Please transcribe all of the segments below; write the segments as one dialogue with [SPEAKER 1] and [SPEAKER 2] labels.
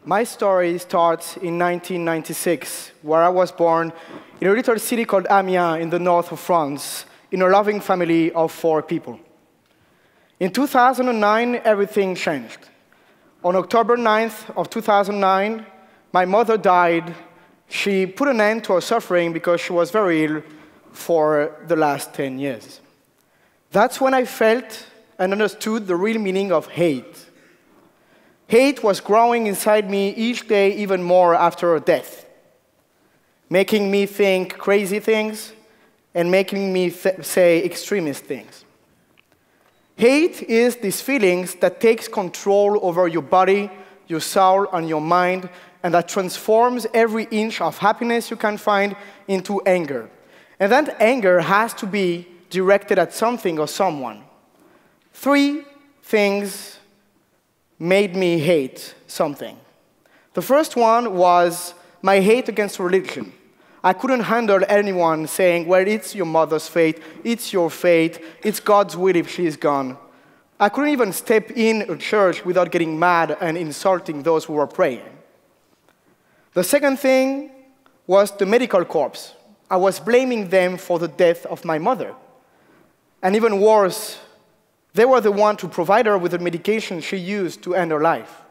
[SPEAKER 1] My story starts in 1996, where I was born in a little city called Amiens in the north of France, in a loving family of 4 people. In 2009, everything changed. On October 9th of 2009, my mother died. She put an end to her suffering because she was very ill for the last 10 years. That's when I felt and understood the real meaning of hate. Hate was growing inside me each day even more after her death, making me think crazy things and making me say extremist things. Hate is these feelings that takes control over your body, your soul, and your mind, and that transforms every inch of happiness you can find into anger. And that anger has to be directed at something or someone. 3 things made me hate something. The first one was my hate against religion. I couldn't handle anyone saying, well, it's your mother's fate, it's your fate, it's God's will if she is gone. I couldn't even step in a church without getting mad and insulting those who were praying. The second thing was the medical corps. I was blaming them for the death of my mother. And even worse, they were the ones to provide her with the medication she used to end her life.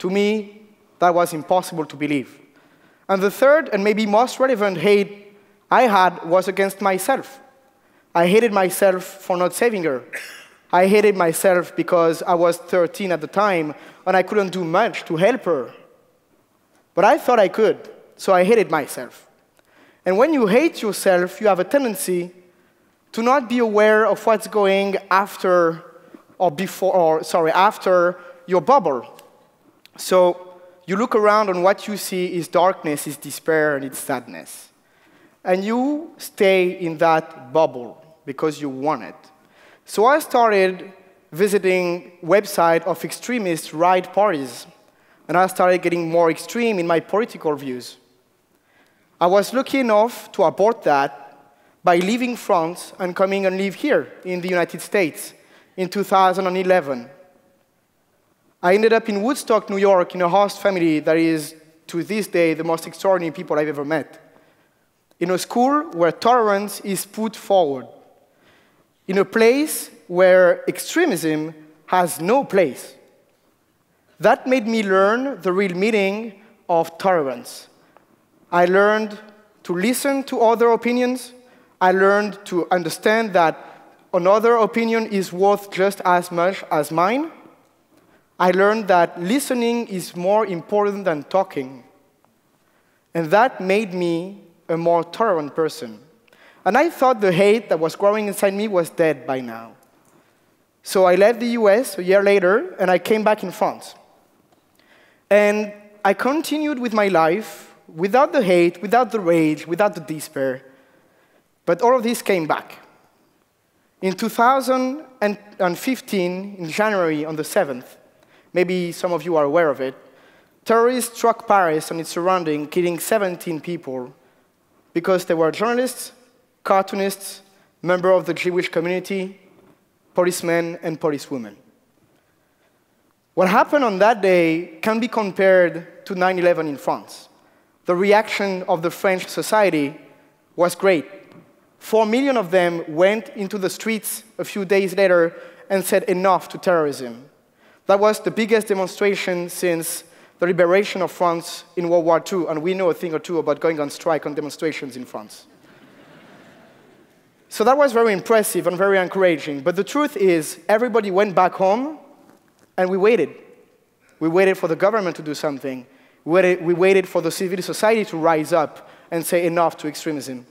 [SPEAKER 1] To me, that was impossible to believe. And the third, and maybe most relevant hate I had was against myself. I hated myself for not saving her. I hated myself because I was 13 at the time, and I couldn't do much to help her. But I thought I could, so I hated myself. And when you hate yourself, you have a tendency to not be aware of what's going after your bubble. So you look around and what you see is darkness, is despair, and it's sadness. And you stay in that bubble because you want it. So I started visiting websites of extremist right parties, and I started getting more extreme in my political views. I was lucky enough to abort that by leaving France and coming and live here in the United States in 2011. I ended up in Woodstock, New York, in a host family that is, to this day, the most extraordinary people I've ever met. In a school where tolerance is put forward. In a place where extremism has no place. That made me learn the real meaning of tolerance. I learned to listen to other opinions. I learned to understand that another opinion is worth just as much as mine. I learned that listening is more important than talking. And that made me a more tolerant person. And I thought the hate that was growing inside me was dead by now. So I left the US a year later, and I came back in France. And I continued with my life without the hate, without the rage, without the despair. But all of this came back. In 2015, in January, on the 7th, maybe some of you are aware of it, terrorists struck Paris and its surrounding, killing 17 people because they were journalists, cartoonists, members of the Jewish community, policemen, and policewomen. What happened on that day can be compared to 9/11 in France. The reaction of the French society was great. 4 million of them went into the streets a few days later and said enough to terrorism. That was the biggest demonstration since the liberation of France in World War II, and we know a thing or two about going on strike on demonstrations in France. So that was very impressive and very encouraging, but the truth is, everybody went back home, and we waited. We waited for the government to do something. We waited for the civil society to rise up and say enough to extremism.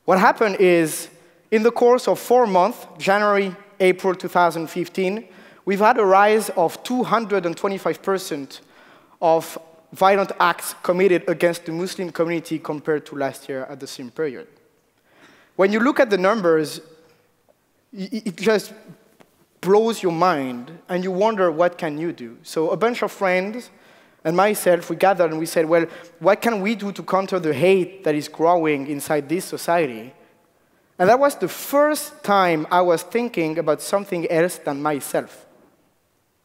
[SPEAKER 1] What happened is, in the course of 4 months, January, April 2015, we've had a rise of 225% of violent acts committed against the Muslim community compared to last year at the same period. When you look at the numbers, it just blows your mind, and you wonder, what can you do? So a bunch of friends and myself, we gathered and we said, well, what can we do to counter the hate that is growing inside this society? And that was the first time I was thinking about something else than myself,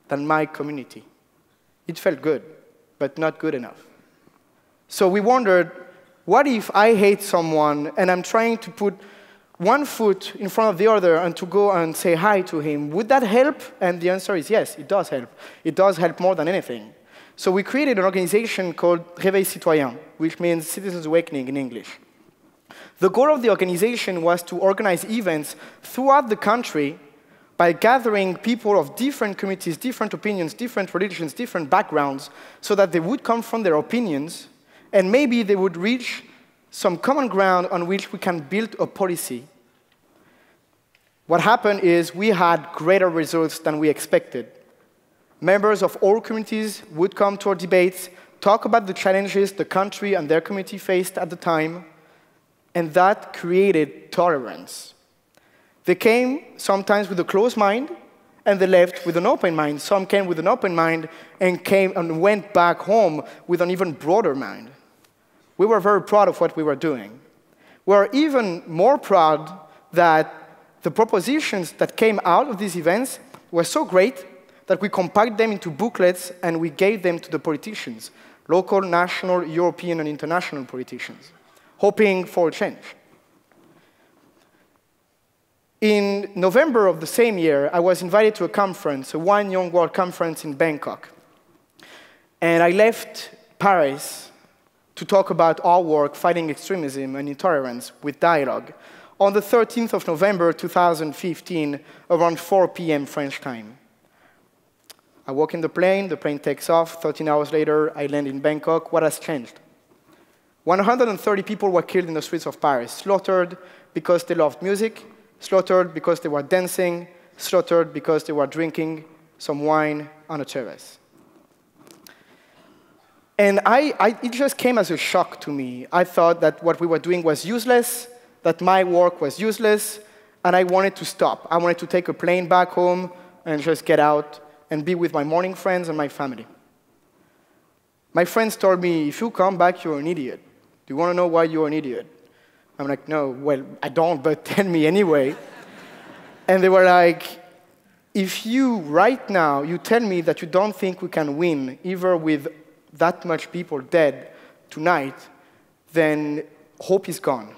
[SPEAKER 1] than my community. It felt good, but not good enough. So we wondered, what if I hate someone and I'm trying to put one foot in front of the other and to go and say hi to him? Would that help? And the answer is yes, it does help. It does help more than anything. So we created an organization called Réveil Citoyen, which means Citizens Awakening in English. The goal of the organization was to organize events throughout the country by gathering people of different communities, different opinions, different religions, different backgrounds, so that they would come from their opinions, and maybe they would reach some common ground on which we can build a policy. What happened is we had greater results than we expected. Members of all communities would come to our debates, talk about the challenges the country and their community faced at the time, and that created tolerance. They came sometimes with a closed mind, and they left with an open mind. Some came with an open mind and came and went back home with an even broader mind. We were very proud of what we were doing. We were even more proud that the propositions that came out of these events were so great that we compiled them into booklets and we gave them to the politicians, local, national, European, and international politicians, hoping for change. In November of the same year, I was invited to a conference, a One Young World conference in Bangkok. And I left Paris to talk about our work fighting extremism and intolerance with dialogue on the 13th of November 2015, around 4 p.m. French time. I walk in the plane takes off. 13 hours later, I land in Bangkok. What has changed? 130 people were killed in the streets of Paris, slaughtered because they loved music, slaughtered because they were dancing, slaughtered because they were drinking some wine on a terrace. And it just came as a shock to me. I thought that what we were doing was useless, that my work was useless, and I wanted to stop. I wanted to take a plane back home and just get out and be with my morning friends and my family. My friends told me, if you come back, you're an idiot. Do you want to know why you're an idiot? I'm like, no, well, I don't, but tell me anyway. And they were like, if you, right now, you tell me that you don't think we can win, either with that much people dead tonight, then hope is gone.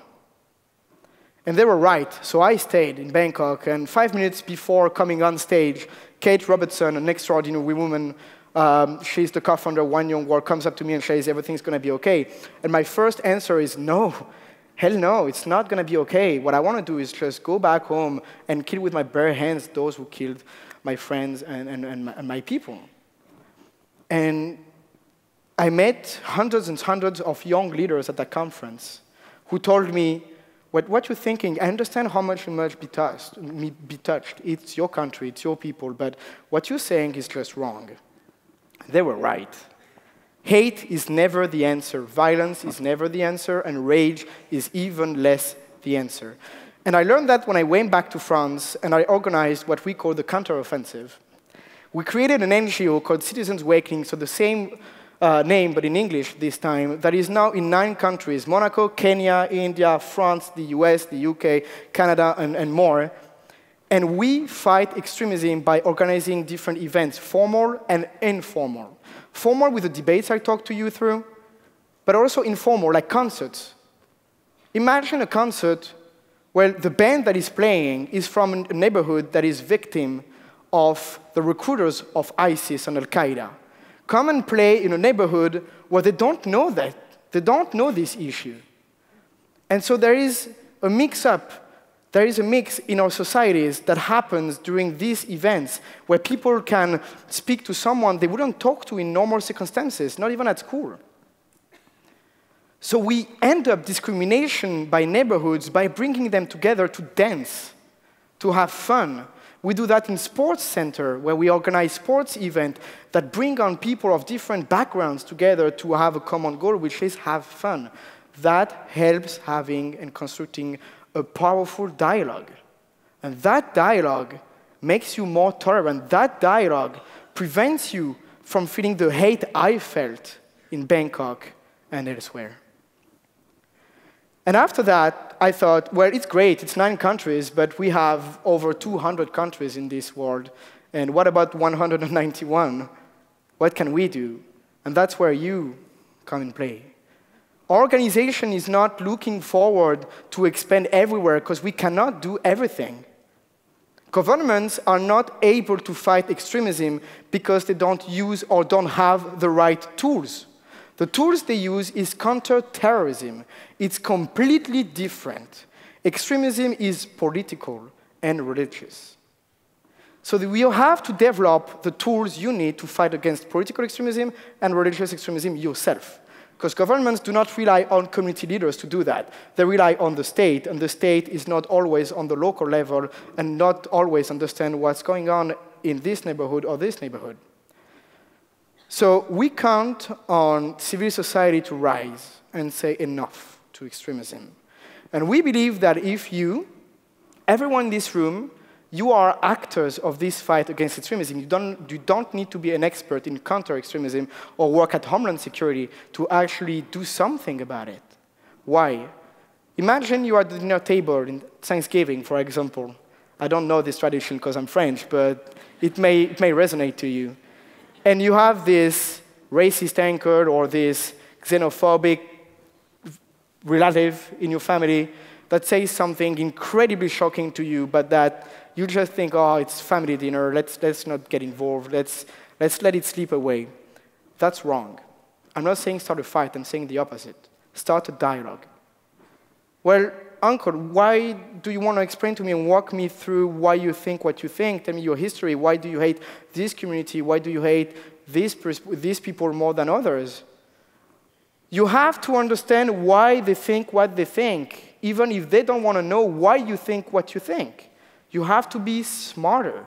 [SPEAKER 1] And they were right, so I stayed in Bangkok, and 5 minutes before coming on stage, Kate Robertson, an extraordinary woman, she's the co-founder of One Young World, comes up to me and says, everything's going to be okay. And my first answer is, no, hell no, it's not going to be okay. What I want to do is just go back home and kill with my bare hands those who killed my friends and my people. And I met hundreds and hundreds of young leaders at that conference who told me, what you're thinking, I understand how much you must be touched. It's your country, it's your people, but what you're saying is just wrong. They were right. Hate is never the answer. Violence is never the answer, and rage is even less the answer. And I learned that when I went back to France, and I organized what we call the counteroffensive. We created an NGO called Citizens Awakening, so the same name, but in English this time, that is now in 9 countries: Monaco, Kenya, India, France, the US, the UK, Canada, and more. And we fight extremism by organizing different events, formal and informal. Formal with the debates I talked to you through, but also informal, like concerts. Imagine a concert where the band that is playing is from a neighborhood that is victim of the recruiters of ISIS and Al-Qaeda. Come and play in a neighborhood where they don't know that. They don't know this issue. And so there is a mix-up. There is a mix in our societies that happens during these events where people can speak to someone they wouldn't talk to in normal circumstances, not even at school. So we end up discrimination by neighborhoods by bringing them together to dance, to have fun. We do that in sports center, where we organize sports events that bring on people of different backgrounds together to have a common goal, which is have fun. That helps having and constructing a powerful dialogue. And that dialogue makes you more tolerant. That dialogue prevents you from feeling the hate I felt in Bangkok and elsewhere. And after that, I thought, well, it's great, it's 9 countries, but we have over 200 countries in this world. And what about 191? What can we do? And that's where you come in play. Our organization is not looking forward to expand everywhere because we cannot do everything. Governments are not able to fight extremism because they don't use or don't have the right tools. The tools they use is counter-terrorism. It's completely different. Extremism is political and religious. So you have to develop the tools you need to fight against political extremism and religious extremism yourself. Because governments do not rely on community leaders to do that. They rely on the state, and the state is not always on the local level and not always understand what's going on in this neighborhood or this neighborhood. So we count on civil society to rise and say enough to extremism. And we believe that if you, everyone in this room, you are actors of this fight against extremism. You don't need to be an expert in counter-extremism or work at Homeland Security to actually do something about it. Why? Imagine you are at the dinner table in Thanksgiving, for example. I don't know this tradition because I'm French, but it may resonate to you. And you have this racist anchor or this xenophobic relative in your family that says something incredibly shocking to you, but that you just think, oh, it's family dinner, let's not get involved, let's let it slip away. That's wrong. I'm not saying start a fight, I'm saying the opposite. Start a dialogue. Well, uncle, why do you want to explain to me and walk me through why you think what you think? Tell me your history. Why do you hate this community? Why do you hate these people more than others? You have to understand why they think what they think, even if they don't want to know why you think what you think. You have to be smarter.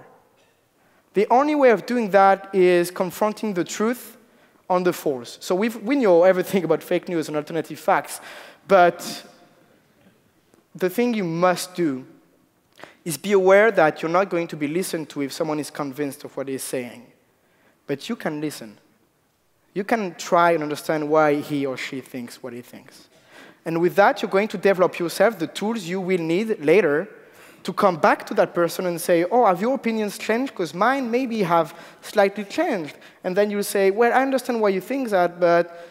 [SPEAKER 1] The only way of doing that is confronting the truth on the force. So we know everything about fake news and alternative facts, but the thing you must do is be aware that you're not going to be listened to if someone is convinced of what he's saying. But you can listen. You can try and understand why he or she thinks what he thinks. And with that, you're going to develop yourself the tools you will need later to come back to that person and say, oh, have your opinions changed? Because mine maybe have slightly changed. And then you'll say, well, I understand why you think that, but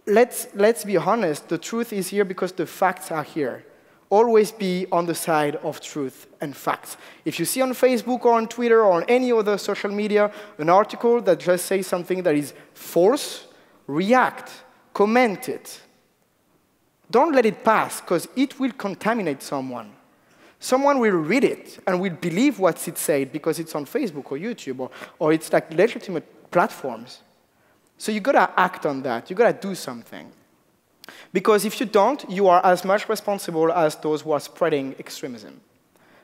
[SPEAKER 1] let's be honest. The truth is here because the facts are here. Always be on the side of truth and facts. If you see on Facebook or on Twitter or on any other social media an article that just says something that is false, react, comment it. Don't let it pass, because it will contaminate someone. Someone will read it and will believe what it said because it's on Facebook or YouTube or it's like legitimate platforms. So you gotta act on that. You gotta do something. Because if you don't, you are as much responsible as those who are spreading extremism.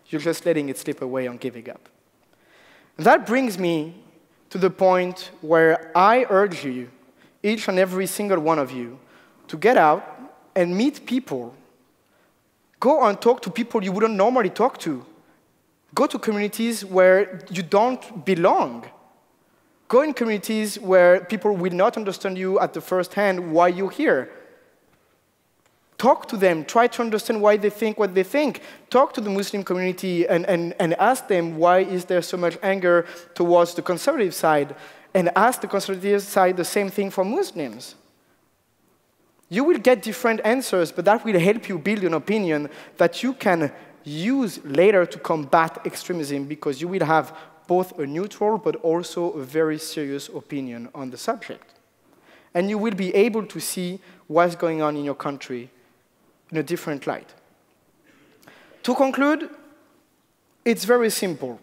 [SPEAKER 1] You're just letting it slip away and giving up. And that brings me to the point where I urge you, each and every single one of you, to get out and meet people. Go and talk to people you wouldn't normally talk to. Go to communities where you don't belong. Go in communities where people will not understand you at the first hand why you're here. Talk to them. Try to understand why they think what they think. Talk to the Muslim community and ask them why is there so much anger towards the conservative side, and ask the conservative side the same thing for Muslims. You will get different answers, but that will help you build an opinion that you can use later to combat extremism, because you will have both a neutral but also a very serious opinion on the subject. And you will be able to see what's going on in your country in a different light. To conclude, it's very simple.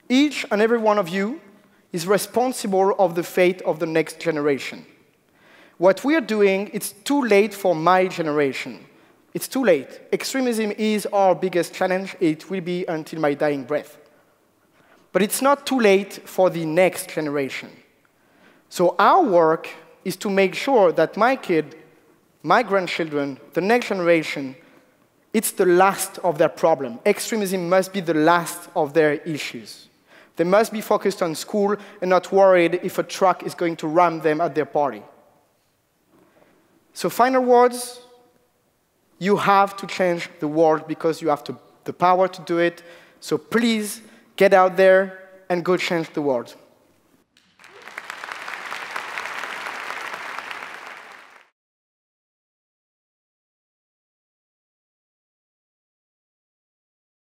[SPEAKER 1] Each and every one of you is responsible of the fate of the next generation. What we are doing, it's too late for my generation. It's too late. Extremism is our biggest challenge. It will be until my dying breath. But it's not too late for the next generation. So our work is to make sure that my kid, my grandchildren, the next generation, it's the last of their problem. Extremism must be the last of their issues. They must be focused on school and not worried if a truck is going to ram them at their party. So final words, you have to change the world because you have the power to do it. So please get out there and go change the world.